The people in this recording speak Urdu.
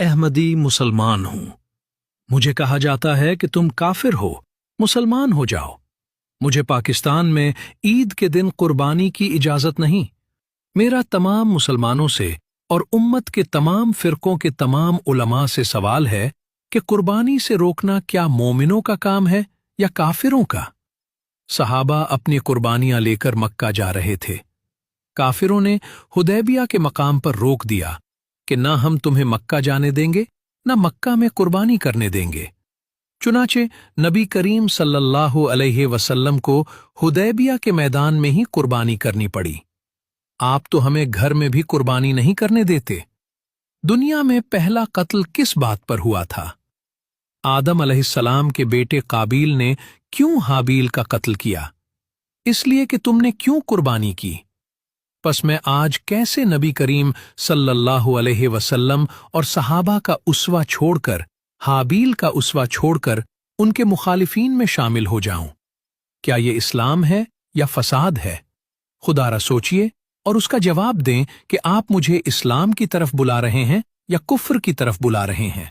احمدی مسلمان ہوں۔ مجھے کہا جاتا ہے کہ تم کافر ہو، مسلمان ہو جاؤ۔ مجھے پاکستان میں عید کے دن قربانی کی اجازت نہیں۔ میرا تمام مسلمانوں سے اور امت کے تمام فرقوں کے تمام علماء سے سوال ہے کہ قربانی سے روکنا کیا مومنوں کا کام ہے یا کافروں کا؟ صحابہ اپنی قربانیاں لے کر مکہ جا رہے تھے۔ کافروں نے حدیبیہ کے مقام پر روک دیا کہ نہ ہم تمہیں مکہ جانے دیں گے، نہ مکہ میں قربانی کرنے دیں گے۔ چنانچہ نبی کریم صلی اللہ علیہ وسلم کو حدیبیہ کے میدان میں ہی قربانی کرنی پڑی۔ آپ تو ہمیں گھر میں بھی قربانی نہیں کرنے دیتے۔ دنیا میں پہلا قتل کس بات پر ہوا تھا؟ آدم علیہ السلام کے بیٹے قابیل نے کیوں حابیل کا قتل کیا؟ اس لیے کہ تم نے کیوں قربانی کی؟ پس میں آج کیسے نبی کریم صلی اللہ علیہ وسلم اور صحابہ کا اسوہ چھوڑ کر، حابیل کا اسوہ چھوڑ کر ان کے مخالفین میں شامل ہو جاؤں؟ کیا یہ اسلام ہے یا فساد ہے؟ خدا را سوچئے اور اس کا جواب دیں کہ آپ مجھے اسلام کی طرف بلا رہے ہیں یا کفر کی طرف بلا رہے ہیں۔